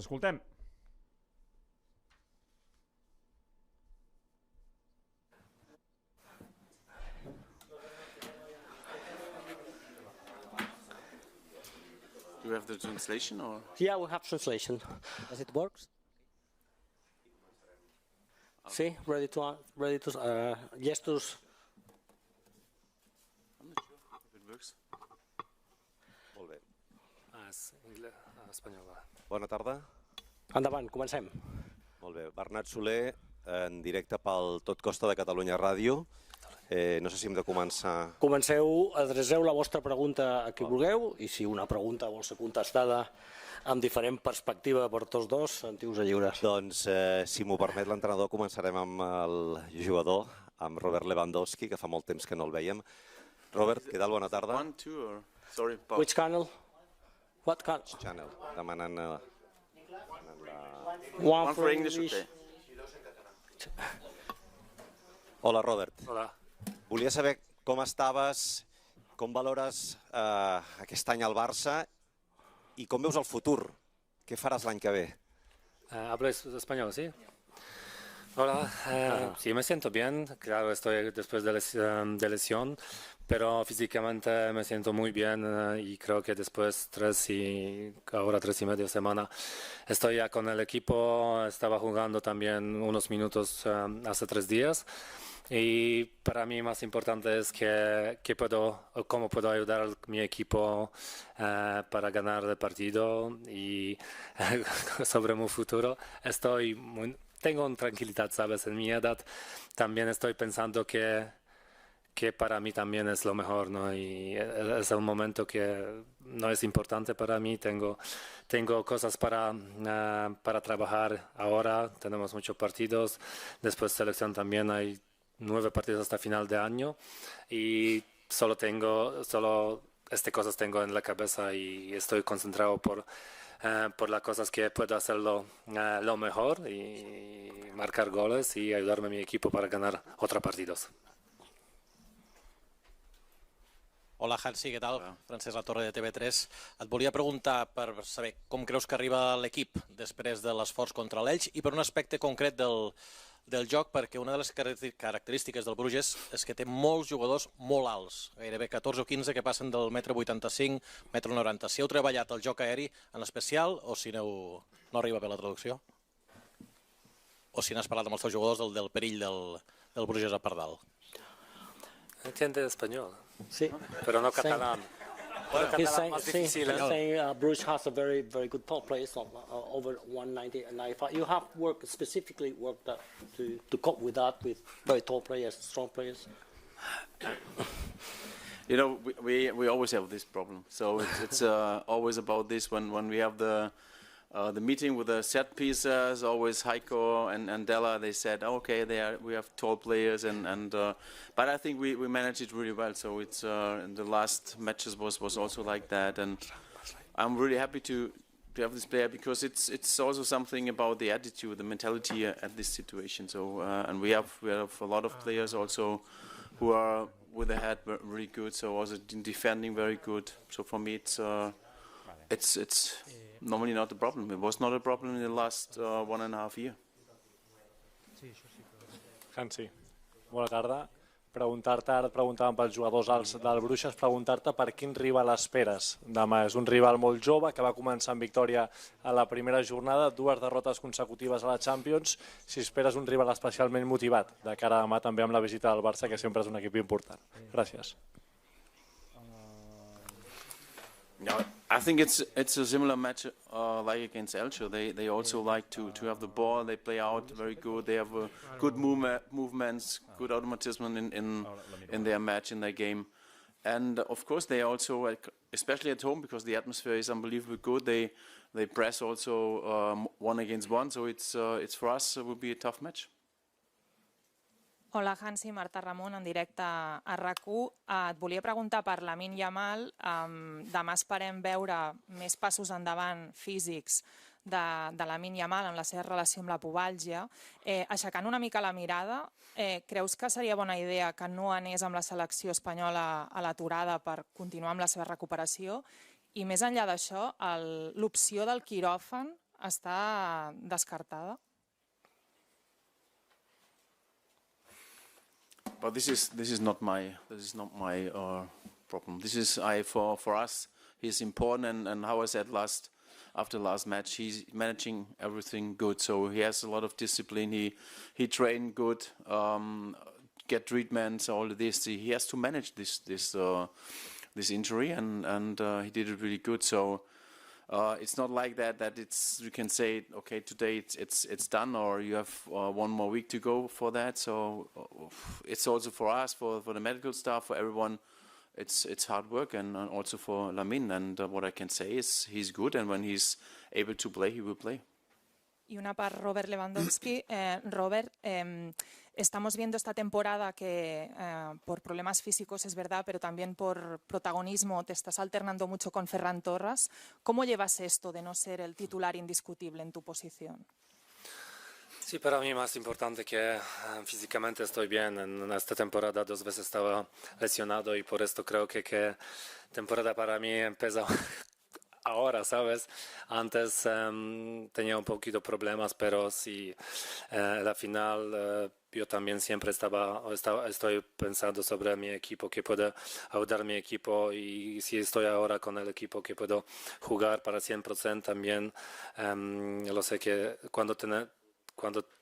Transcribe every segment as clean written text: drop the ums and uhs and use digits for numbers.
escoltem. Do you have the translation or? Yeah, we have translation. Does it work? Sí, ready to gestos. I'm not sure if it works. Molt bé. Espanyol. Bona tarda. Endavant, comencem. Molt bé. Bernat Soler, en directe pel Tot Costa de Catalunya Ràdio. No sé si hem de començar... Comenceu, adreceu la vostra pregunta a qui vulgueu i si una pregunta vol ser contestada amb diferent perspectiva per tots dos, sentiu-vos lliures. Doncs, si m'ho permet l'entrenador, començarem amb el jugador, amb Robert Lewandowski, que fa molt temps que no el veiem. Robert, què tal? Bona tarda. One, two, or... Sorry, Paul. Which channel? What channel? Channel, demanant la... One for English, okay. Hola, Robert. Hola. Volia saber com estaves, com valores aquest any al Barça i com veus el futur. Què faràs l'any que ve? ¿Hablas español, sí? Hola, sí, me siento bien. Claro, estoy después de lesión, pero físicamente me siento muy bien y creo que después ahora 3,5 semanas estoy ya con el equipo. Estaba jugando también unos minutos hace 3 días. Y para mí más importante es cómo puedo ayudar a mi equipo para ganar el partido y sobre mi futuro. Tengo una tranquilidad, ¿sabes? En mi edad también estoy pensando que para mí también es lo mejor, ¿no? Y es el momento que no es importante para mí. Tengo cosas para trabajar ahora. Tenemos muchos partidos. Después selección también hay 9 partidos hasta final de año y solo estas cosas tengo en la cabeza y estoy concentrado por las cosas que puedo hacerlo lo mejor y marcar goles y ayudarme a mi equipo para ganar otros partidos. Hola, Hansi, què tal? Francesc Latorre de TV3. Et volia preguntar per saber com creus que arriba l'equip després de l'esforç contra l'Elx i per un aspecte concret del joc, perquè una de les característiques del Bruges és que té molts jugadors molt alts, gairebé 14 o 15 que passen del 1,85 m, 1,90 m. Si heu treballat el joc aeri en especial o si no arriba bé la traducció? O si n'has parlat amb els teus jugadors del perill del Bruges a Pardal? Entiende español, Sí. pero no catalán. He's saying Bruges has a very good top players over 190. You have specifically worked to cope with that with very tall players, strong players. You know, we always have this problem. So it's always about this when we have the meeting with the set pieces. Always Heiko and Della. They said, okay, we have tall players, but I think we managed it really well. So it's in the last matches was also like that, and I'm really happy to have this player because it's also something about the attitude, the mentality at this situation. So and we have a lot of players also who are with the head really good. So also in defending very good. So for me it's normally not a problem. It was not a problem in the last 1.5 years. Hansi, bona tarda. Ara et preguntàvem pels jugadors alts del Bruges, preguntar-te per quin rival esperes demà. És un rival molt jove que va començar amb victòria a la primera jornada, 2 derrotes consecutives a la Champions. Si esperes un rival especialment motivat de cara a demà també amb la visita del Barça, que sempre és un equip important. Gràcies. No, I think it's a similar match like against Elche. They also like to have the ball. They play out very good. They have good movements, good automatism in their match, in their game. And of course they also, especially at home, because the atmosphere is unbelievably good, they press also 1 against 1. So it's for us it will be a tough match. Hola, Hansi, Marta Ramon, en directe a RAC1. Et volia preguntar per Lamine Yamal. Demà esperem veure més passos endavant físics de Lamine Yamal en la seva relació amb la pubàlgia. Aixecant una mica la mirada, creus que seria bona idea que no anés amb la selecció espanyola a l'aturada per continuar amb la seva recuperació? I més enllà d'això, l'opció del quiròfan està descartada? But this is not my problem. This is for us. He's important, and how I said after last match, he's managing everything good. So he has a lot of discipline. He trained good, get treatments, all of this. He has to manage this injury, and he did it really good. So it's not like that you can say, okay, today it's done, or you have 1 more week to go for that. So it's also for us, for the medical staff, for everyone. It's hard work, and also for Lamine. And what I can say is he's good, and when he's able to play, he will play. Y una para Robert Lewandowski. Robert, estamos viendo esta temporada que por problemas físicos es verdad, pero también por protagonismo te estás alternando mucho con Ferran Torres. ¿Cómo llevas esto de no ser el titular indiscutible en tu posición? Sí, para mí más importante que físicamente estoy bien. En esta temporada 2 veces estaba lesionado y por esto creo que temporada para mí empieza ahora, ¿sabes? Antes tenía un poquito problemas, pero sí, la final yo también siempre estoy pensando sobre mi equipo, que puedo ayudar a mi equipo, y si estoy ahora con el equipo que puedo jugar para 100% también, lo sé que cuando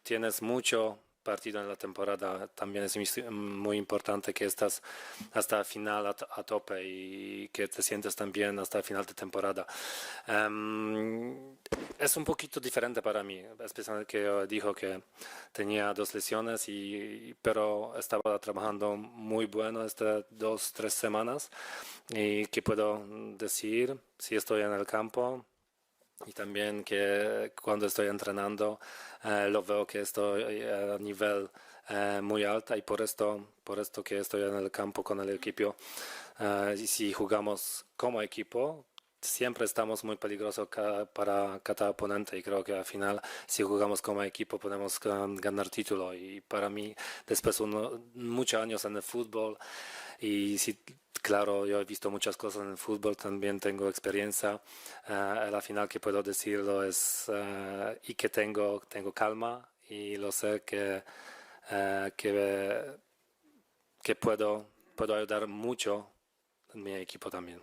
tienes mucho partido en la temporada también es muy importante que estás hasta el final a tope y que te sientes también hasta el final de temporada. Es un poquito diferente para mí, especialmente que yo dijo que tenía 2 lesiones, pero estaba trabajando muy bueno estas 2-3 semanas, y que puedo decir si estoy en el campo. Y también que cuando estoy entrenando lo veo que estoy a nivel muy alto, y por esto que estoy en el campo con el equipo. Y si jugamos como equipo, siempre estamos muy peligrosos para cada oponente, y creo que al final si jugamos como equipo podemos ganar título. Y para mí, después de muchos años en el fútbol, y si claro, yo he visto muchas cosas en el fútbol, también tengo experiencia. La final que puedo decirlo es y que tengo calma, y lo sé que puedo ayudar mucho en mi equipo también.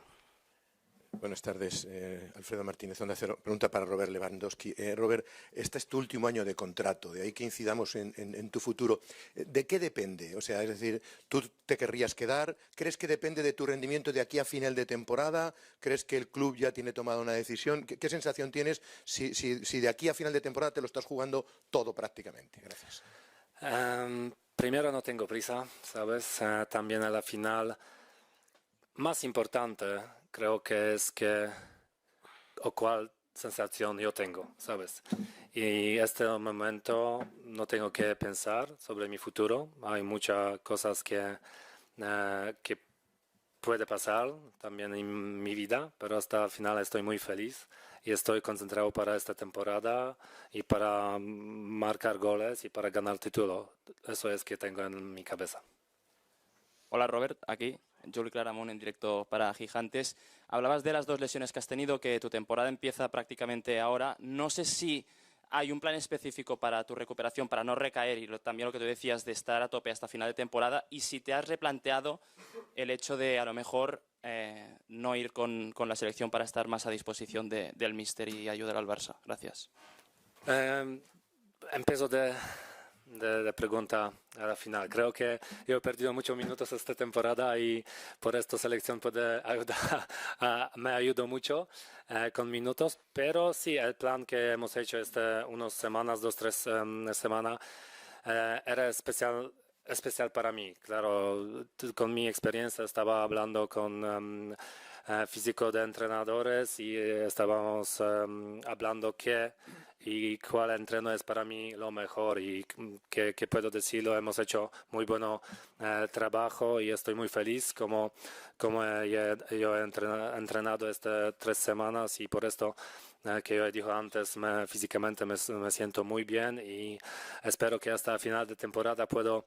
Buenas tardes, Alfredo Martínez, Onda Cero. Pregunta para Robert Lewandowski. Robert, este es tu último año de contrato, de ahí que incidamos en tu futuro. ¿De qué depende? O sea, es decir, ¿tú te querrías quedar? ¿Crees que depende de tu rendimiento de aquí a final de temporada? ¿Crees que el club ya tiene tomada una decisión? ¿Qué sensación tienes si de aquí a final de temporada te lo estás jugando todo prácticamente? Gracias. Primero, no tengo prisa, ¿sabes? También a la final, más importante creo que es o cuál sensación yo tengo, ¿sabes? Y este momento no tengo que pensar sobre mi futuro. Hay muchas cosas que puede pasar también en mi vida, pero hasta el final estoy muy feliz y estoy concentrado para esta temporada y para marcar goles y para ganar título. Eso es que tengo en mi cabeza. Hola Robert, aquí Juli Claramón en directo para Gigantes. Hablabas de las 2 lesiones que has tenido, que tu temporada empieza prácticamente ahora. No sé si hay un plan específico para tu recuperación, para no recaer, y también lo que tú decías de estar a tope hasta final de temporada, y si te has replanteado el hecho de a lo mejor no ir con la selección para estar más a disposición del míster y ayudar al Barça. Gracias. Empiezo de pregunta a la final. Creo que yo he perdido muchos minutos esta temporada, y por esto selección puede ayudar, me ayudó mucho con minutos, pero sí, el plan que hemos hecho unas semanas, 2-3 semanas, era especial para mí. Claro, con mi experiencia estaba hablando con físico de entrenadores, y estábamos hablando y cuál entreno es para mí lo mejor, y que puedo decirlo, hemos hecho muy buen trabajo, y estoy muy feliz como yo he entrenado estas 3 semanas, y por esto que yo he dicho antes, físicamente me siento muy bien, y espero que hasta el final de temporada puedo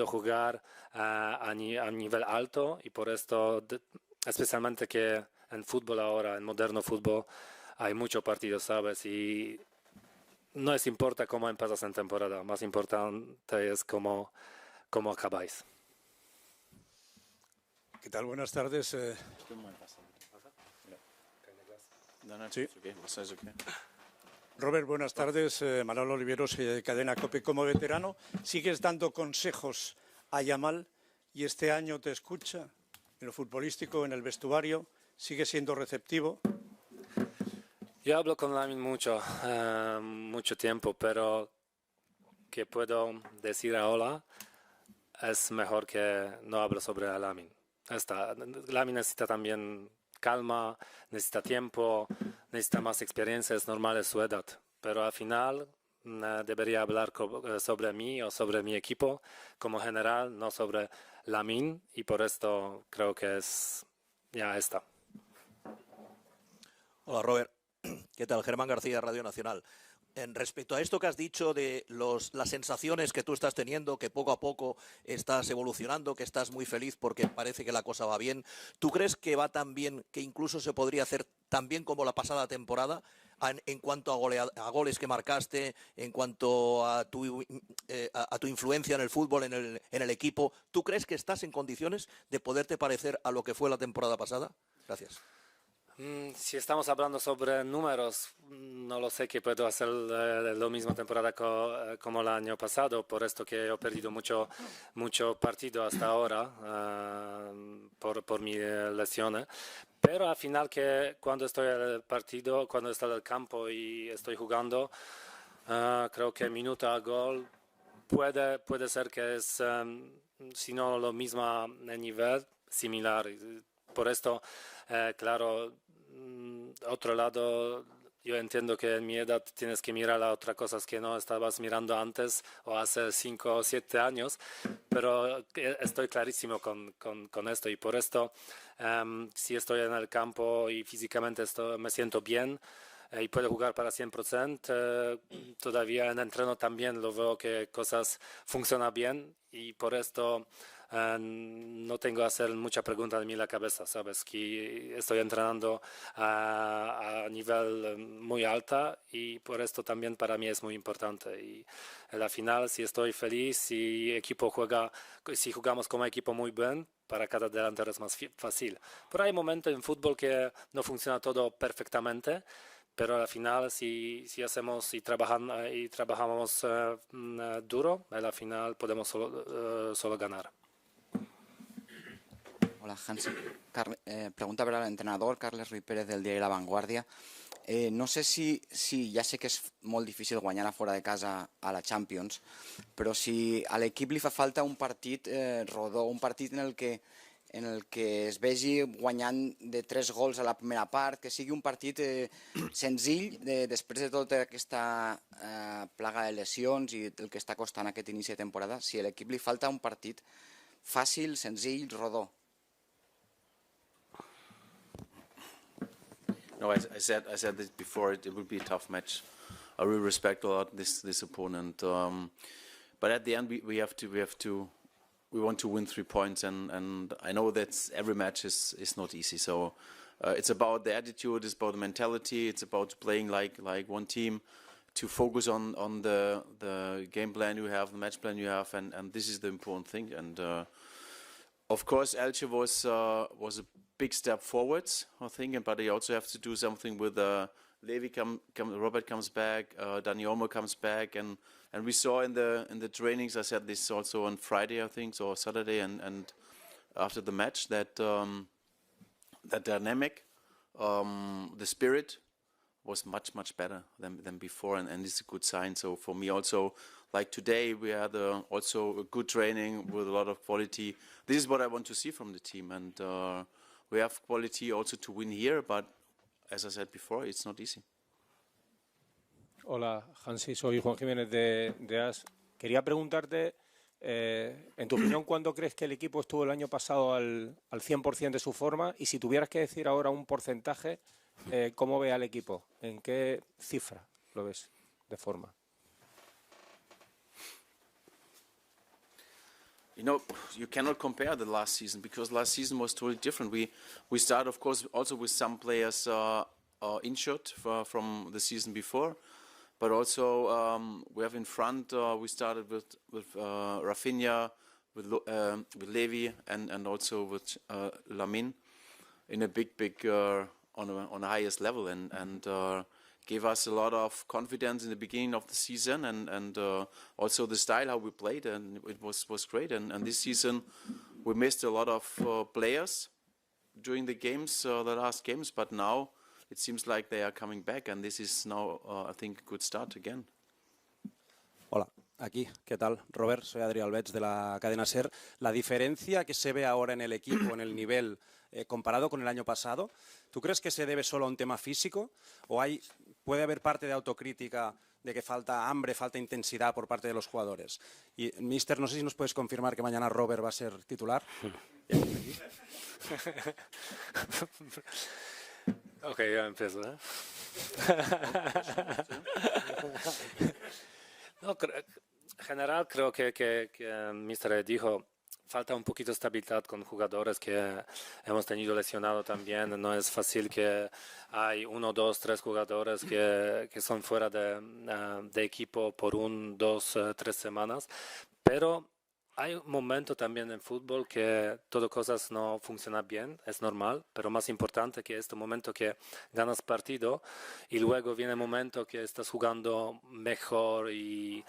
jugar a nivel alto, y por esto especialmente que en fútbol ahora, en moderno fútbol, hay muchos partidos, ¿sabes? Y no es importa cómo empiezas en temporada, más importante es cómo acabáis. ¿Qué tal? Buenas tardes. Sí. Robert, buenas tardes. Manolo Oliveros, Cadena COPE. Como veterano, ¿sigues dando consejos a Yamal y este año te escucha en lo futbolístico, en el vestuario? ¿Sigue siendo receptivo? Yo hablo con Lamin mucho tiempo, pero que puedo decir ahora es mejor que no hablo sobre Lamin. Lamin necesita también calma, necesita tiempo, necesita más experiencia, es normal, es su edad. Pero al final debería hablar sobre mí o sobre mi equipo como general, no sobre Lamin, y por esto creo que ya está. Hola Robert, ¿qué tal? Germán García, Radio Nacional. Respecto a esto que has dicho de las sensaciones que tú estás teniendo, que poco a poco estás evolucionando, que estás muy feliz porque parece que la cosa va bien, ¿tú crees que va tan bien que incluso se podría hacer tan bien como la pasada temporada en cuanto a goles que marcaste, en cuanto a tu influencia en el fútbol, en el equipo? ¿Tú crees que estás en condiciones de poderte parecer a lo que fue la temporada pasada? Gracias. Si estamos hablando sobre números, no lo sé, que puedo hacer la misma temporada como el año pasado, por esto que he perdido mucho partido hasta ahora por mi lesión. Pero al final, que cuando estoy en el partido, cuando estoy en el campo y estoy jugando, creo que minuto a gol puede ser que es, si no lo mismo nivel, similar. Por esto, claro, otro lado, yo entiendo que en mi edad tienes que mirar a otras cosas que no estabas mirando antes o hace 5 o 7 años, pero estoy clarísimo con esto, y por esto, si estoy en el campo y físicamente me siento bien y puedo jugar para 100%, todavía en entreno también lo veo que cosas funcionan bien, y por esto no tengo que hacer mucha pregunta en la cabeza, ¿sabes? Que estoy entrenando a nivel muy alto, y por esto también para mí es muy importante. Y en la final, si estoy feliz, si jugamos como equipo muy bien, para cada delantero es más fácil. Pero hay momentos en fútbol que no funciona todo perfectamente, pero al final, si hacemos y trabajamos duro, al final podemos solo ganar. Hola, Hansi. Pregunta para el entrenador, Carles Ruiz Pérez, del diari La Vanguardia. No sé si ja sé que és molt difícil guanyar a fora de casa a la Champions, però si a l'equip li fa falta un partit rodó, un partit en el que es vegi guanyant de 3 gols a la primera part, que sigui un partit senzill després de tota aquesta plaga de lesions i el que està costant aquest inici de temporada. Si a l'equip li falta un partit fàcil, senzill, rodó. No, I said this before. It will be a tough match. I really respect a lot this opponent, but at the end we want to win 3 points, and I know that every match is not easy. So it's about the attitude, it's about the mentality, it's about playing like one team, to focus on the game plan you have, the match plan you have, and this is the important thing. And of course, Elche was a big step forwards, I think, but they also have to do something with Levi Robert comes back, Dani Olmo comes back, and we saw in the trainings, I said this also on Friday, I think, or Saturday, and after the match, that that dynamic, the spirit was much better than before, and it's a good sign. So for me also, like today, we had also a good training with a lot of quality. This is what I want to see from the team, and we have quality also to win here, but as I said before, it's not easy. Hola, Hansi, soy Juan Jiménez de AS. Quería preguntarte, en tu opinión, ¿cuándo crees que el equipo estuvo el año pasado al 100% de su forma? Y si tuvieras que decir ahora un porcentaje, ¿cómo ve al equipo? ¿En qué cifra lo ves de forma? You know, you cannot compare the last season, because last season was totally different. We started, of course, also with some players injured from the season before, But also we have in front. We started with Rafinha, with Levy, and also with Lamine, in a big on the highest level, and gave us a lot of confidence in the beginning of the season, and also the style how we played, and it was great. And this season we missed a lot of players during the games, the last games, but now it seems like they are coming back, and this is now, I think, a good start again. Hola, aquí, ¿qué tal? Robert, soy Adrià Albets de la cadena SER. La diferencia que se ve ahora en el equipo, en el nivel comparado con el año pasado, ¿tú crees que se debe solo a un tema físico o puede haber parte de autocrítica de que falta hambre, falta intensidad por parte de los jugadores? Y, Mister, no sé si nos puedes confirmar que mañana Robert va a ser titular. Ok, ya empiezo. No, en general creo que Mister dijo, falta un poquito de estabilidad con jugadores que hemos tenido lesionado también. No es fácil que hay 1, 2, 3 jugadores que son fuera de equipo por 1, 2, 3 semanas. Pero hay un momento también en fútbol que todas cosas no funcionan bien, es normal, pero más importante que este momento que ganas partido y luego viene el momento que estás jugando mejor y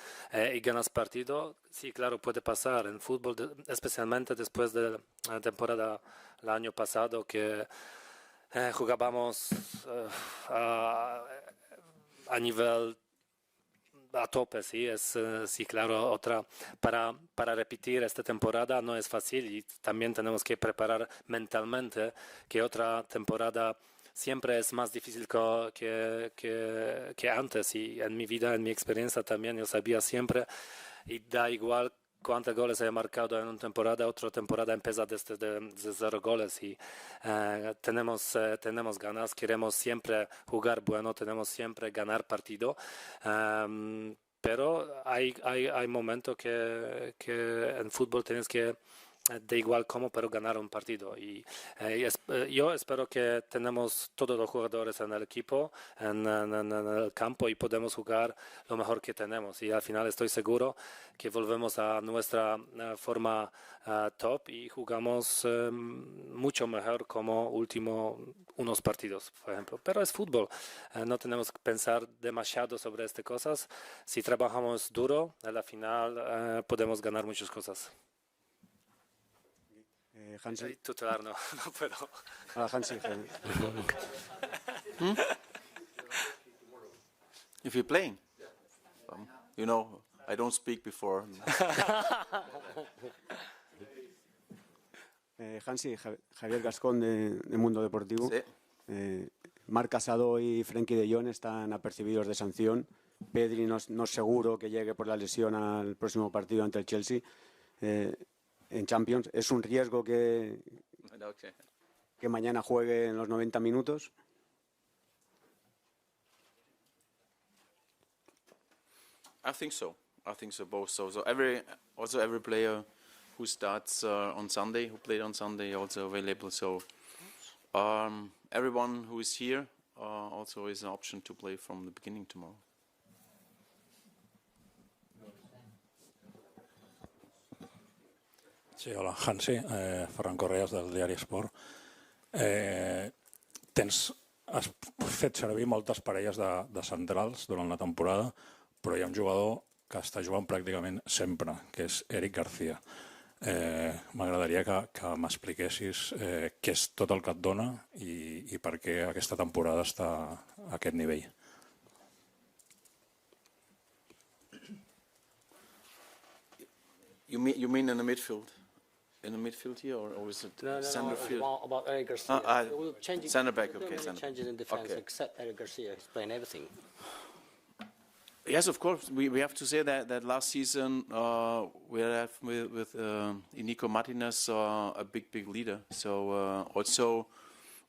ganas partido. Sí, claro, puede pasar en fútbol, especialmente después de la temporada el año pasado que jugábamos a nivel a tope, sí, sí, claro, otra para repetir esta temporada no es fácil y también tenemos que preparar mentalmente que otra temporada siempre es más difícil que antes, y en mi vida, en mi experiencia también yo sabía siempre, y da igual cuántos goles he marcado en una temporada, otra temporada empieza desde 0 goles y tenemos ganas, queremos siempre jugar bueno, tenemos siempre ganar partido, pero hay momentos que en fútbol tienes que da igual cómo, pero ganar un partido. Y yo espero que tenemos todos los jugadores en el equipo, en el campo, y podemos jugar lo mejor que tenemos. Y al final estoy seguro que volvemos a nuestra forma top y jugamos mucho mejor como unos partidos, por ejemplo. Pero es fútbol. No tenemos que pensar demasiado sobre estas cosas. Si trabajamos duro, a la final podemos ganar muchas cosas. Hansi. Tutelar no puedo. Hansi. If you're playing, you know, I don't speak before. Hansi, Javier Gascón de Mundo Deportivo. Sí. Marc Casado y Frenkie de Jong están apercibidos de sanción. Pedri no es seguro que llegue por la lesión al próximo partido ante el Chelsea. En Champions, ¿es un riesgo que mañana juegue en los 90 minutos? I think so both. So every player who starts on Sunday, who played on Sunday, also available. So everyone who is here also is an option to play from the beginning tomorrow. Sí, hola, Hansi, Ferran Correas del diari Esport. Has fet servir moltes parelles de centrals durant la temporada, però hi ha un jugador que està jugant pràcticament sempre, que és Eric García. M'agradaria que m'expliquessis què és tot el que et dona i per què aquesta temporada està a aquest nivell. You mean in the midfield? In the midfield here, or is it center field? About Eric Garcia. We'll change it. Center back, okay. Center Change it in defense, okay. except Eric Garcia. He's playing everything. Yes, of course. We have to say that last season we had with Inigo Martinez a big leader. So also,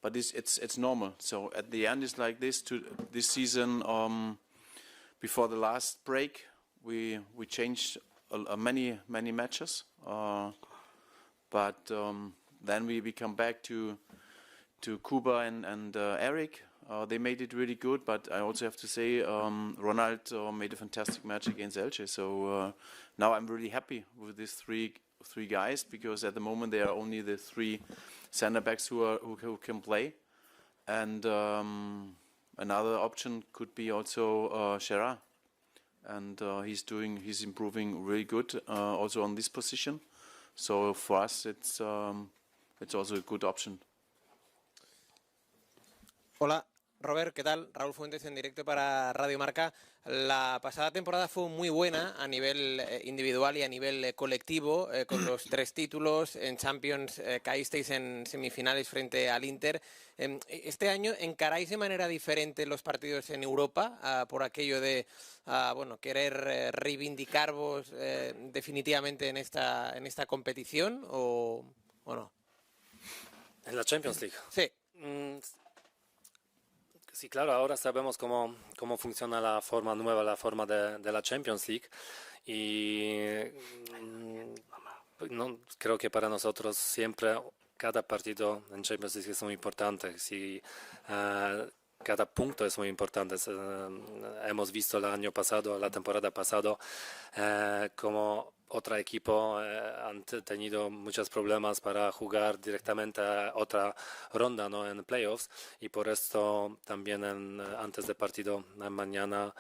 but it's normal. So at the end, it's like this. This season, before the last break, we changed many matches. But then we come back to Kuba and Eric, They made it really good, but I also have to say Ronaldo made a fantastic match against Elche. So now I'm really happy with these three guys, because at the moment they are only the three center backs who can play. And another option could be also Gerard, and he's improving really good also on this position. So for us, it's also a good option. Hola, Robert, ¿qué tal? Raúl Fuentes en directo para Radio Marca. La pasada temporada fue muy buena a nivel individual y a nivel colectivo, con los 3 títulos. En Champions caísteis en semifinales frente al Inter. Este año encaráis de manera diferente los partidos en Europa, por aquello de querer reivindicaros definitivamente en esta competición, o no? ¿En la Champions League? Sí. Sí, claro, ahora sabemos cómo funciona la forma nueva, la forma de la Champions League, y creo que para nosotros siempre cada partido en Champions League es muy importante. Cada punto es muy importante. Hemos visto la temporada pasada, como otro equipo han tenido muchos problemas para jugar directamente a otra ronda, ¿no?, en playoffs, y por esto también antes del partido mañana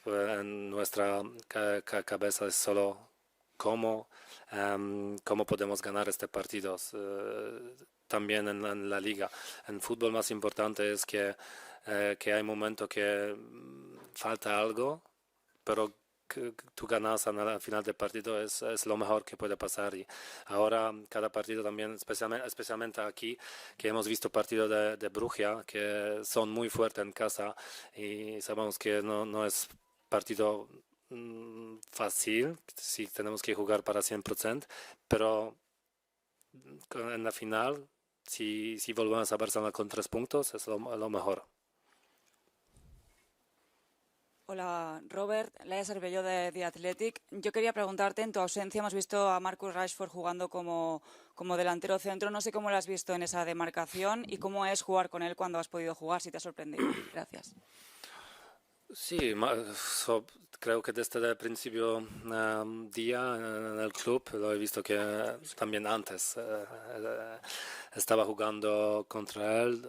en nuestra cabeza es solo cómo podemos ganar este partido. También en la liga. En fútbol más importante es que hay momentos que falta algo, pero que tú ganas al final del partido es lo mejor que puede pasar. Y ahora cada partido también, especialmente aquí, que hemos visto partidos de Brugge que son muy fuertes en casa, y sabemos que no es partido fácil, sí tenemos que jugar para 100%, pero en la final, si volvemos a Barcelona con 3 puntos, es lo mejor. Hola, Robert, Laia Cervelló de The Athletic. Yo quería preguntarte, en tu ausencia hemos visto a Marcus Rashford jugando como delantero centro. No sé cómo lo has visto en esa demarcación y cómo es jugar con él cuando has podido jugar, si te ha sorprendido. Gracias. Sí, creo que desde el principio día en el club lo he visto que también antes estaba jugando contra él.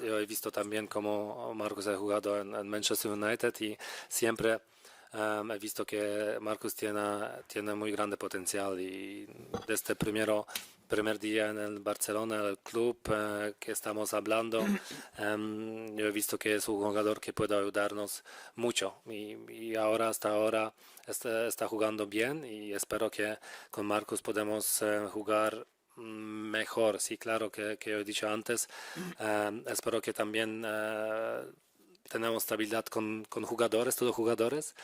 Yo he visto también cómo Marcus ha jugado en Manchester United, y siempre he visto que Marcus tiene muy grande potencial, y desde el primer día en el Barcelona, el club que estamos hablando, yo he visto que es un jugador que puede ayudarnos mucho, y hasta ahora está jugando bien, y espero que con Marcus podemos jugar mejor. Sí, claro que he dicho antes, espero que también tenemos estabilidad con jugadores, todos jugadores,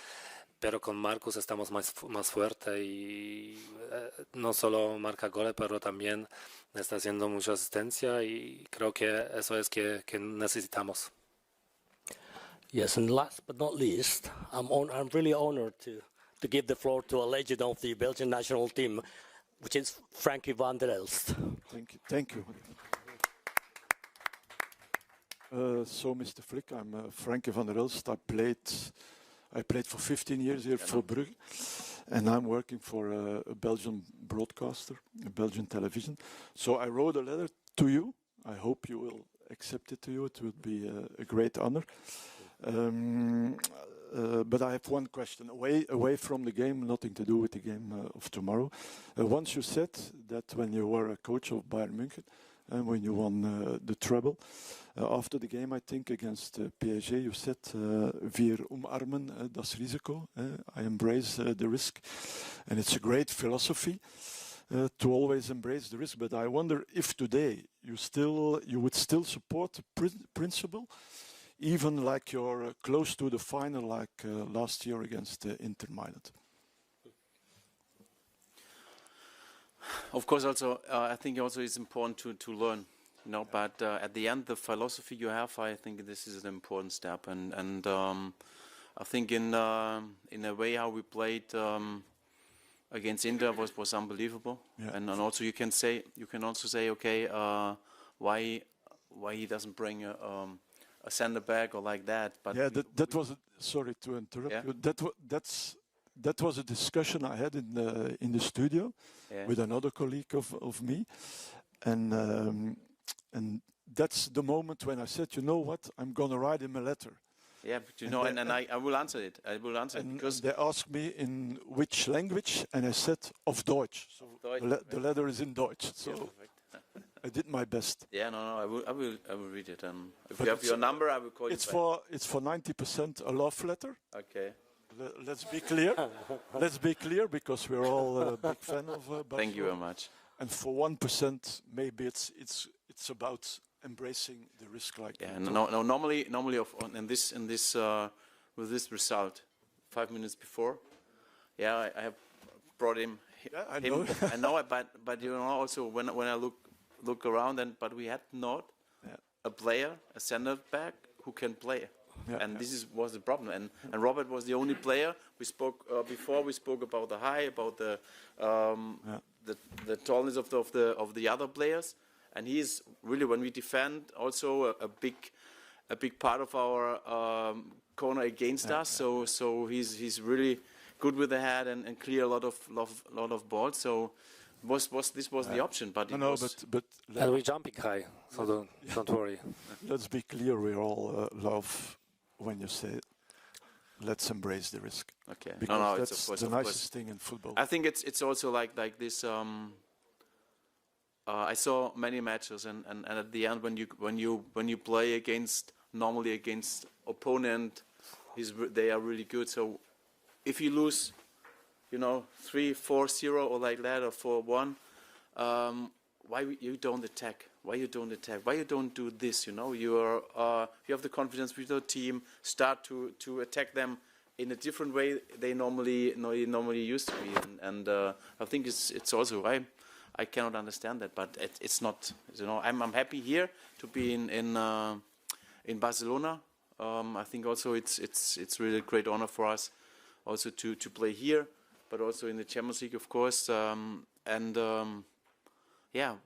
pero con Marcus estamos más fuertes, y no solo marca goles, pero también está haciendo mucha asistencia, y creo que eso es que necesitamos. Yes, and last but not least, I'm really honored to give the floor to a legend of the Belgian national team, which is Frankie van der Elst. Thank you. So, Mr. Flick, I'm Frankie van der Elst. I played for 15 years here for Brugge, and I'm working for a Belgian broadcaster, a Belgian television. So I wrote a letter to you. I hope you will accept it to you. It would be a great honor. But I have one question, away from the game, nothing to do with the game of tomorrow. Once you said that when you were a coach of Bayern München, and when you won the treble, after the game, I think against PSG, you said, "Wir umarmen das Risiko." I embrace the risk, and it's a great philosophy to always embrace the risk. But I wonder if today you would still support the principle, even like you're close to the final, like last year against Inter Milan. Of course, also I think also it's important to learn, But at the end, the philosophy you have, I think this is an important step, and I think in a way how we played against Inter was unbelievable, yeah. And also you can also say, okay, why he doesn't bring centre back or like that. But yeah, that was. Sorry to interrupt you. That was a discussion I had in the studio with another colleague of me, and that's the moment when I said, you know what, I'm going to write him a letter. Yeah, but you know, and I will answer it. I will answer it because they asked me in which language, and I said of Deutsch. So the letter is in Deutsch. So I did my best. Yeah, no, I will read it. And if you have your number, I will call you back. It's for 90% a love letter. Okay. Let's be clear. Let's be clear, because we're all a big fan of Barcelona. Thank you very much. And for 1%, maybe it's about embracing the risk, like normally with this result 5 minutes before, I have brought him. I know. I know, but you know, also when I look around, but we had not a player, a centre back who can play. And this was the problem. And Robert was the only player. We spoke before. We spoke about the height, about the tallness of the other players. And he is really, when we defend, also a big part of our corner against us. So he's really good with the head and clear a lot of balls. So this was the option, but and we're jumping high, so don't worry. Let's be clear, we all love when you say, let's embrace the risk. Okay. Because that's the nicest thing in football. I think it's also like this. I saw many matches, and at the end, when you play normally against opponent, they are really good. So if you lose, 3-4-0 or like that, or 4-1, why you don't attack? Why you don't attack? Why you don't do this? You have the confidence with your team. Start to attack them in a different way they normally used to be, and I think it's also I cannot understand that, but it's not. I'm happy here to be in Barcelona. I think also it's really a great honor for us also to play here, but also in the Champions League, of course.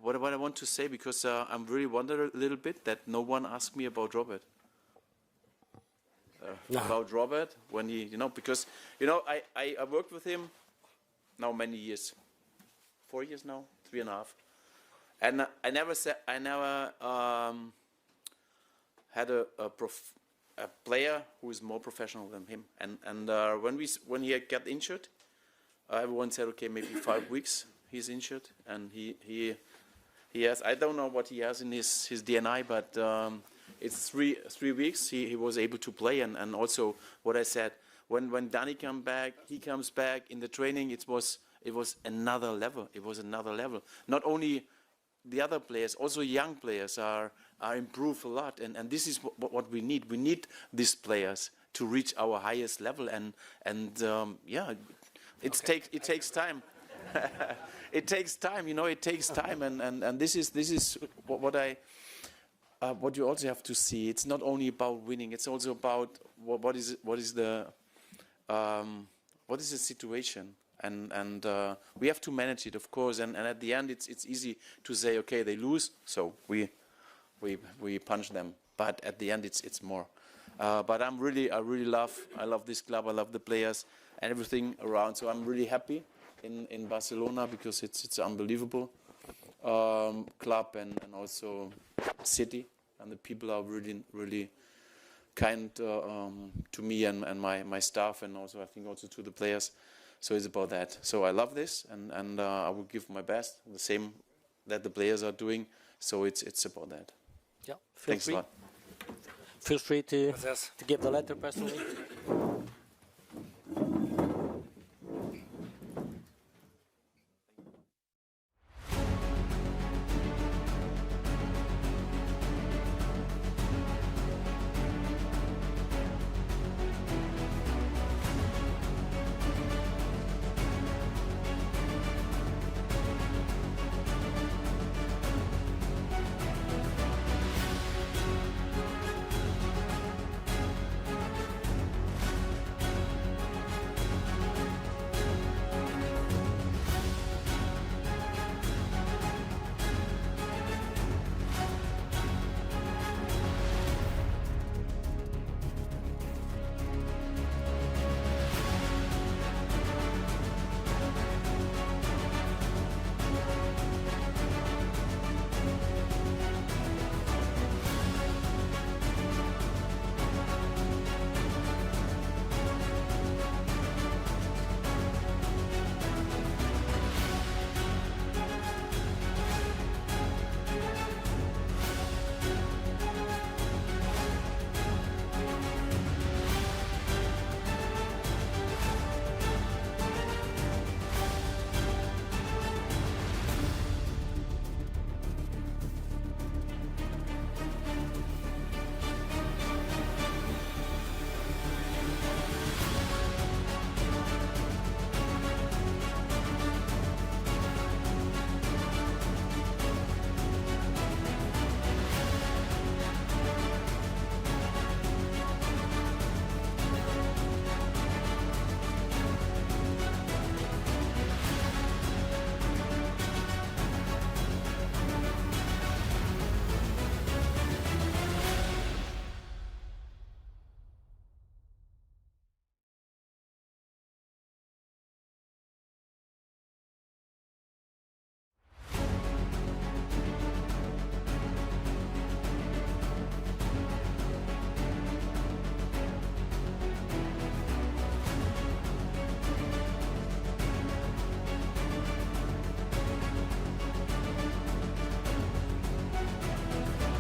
What I want to say, because I'm really wondering a little bit that no one asked me about Robert. About Robert when he, because I worked with him now many years, 4 years now, 3.5, and I never had a player who is more professional than him. And when he got injured, everyone said, okay, maybe 5 weeks he's injured, and he has, I don't know what he has in his DNA, but it's 3 weeks he was able to play, and also what I said, when Danny comes back in the training, it was another level. It was another level. Not only the other players, also young players are improved a lot, and this is what we need. We need these players to reach our highest level, and it takes time. It takes time, it takes time, and this is what you also have to see. It's not only about winning; it's also about what is the situation, and we have to manage it, of course. And at the end, it's easy to say, okay, they lose, so we punch them. But at the end, it's more. But I love this club. I love the players and everything around. So I'm really happy in Barcelona, because it's unbelievable club and also city, and the people are really kind to me and my staff, and also I think also to the players. So it's about that. So I love this, and I will give my best, the same that the players are doing. So it's about that. Yeah. Thanks a lot. Feel free to give the letter personally.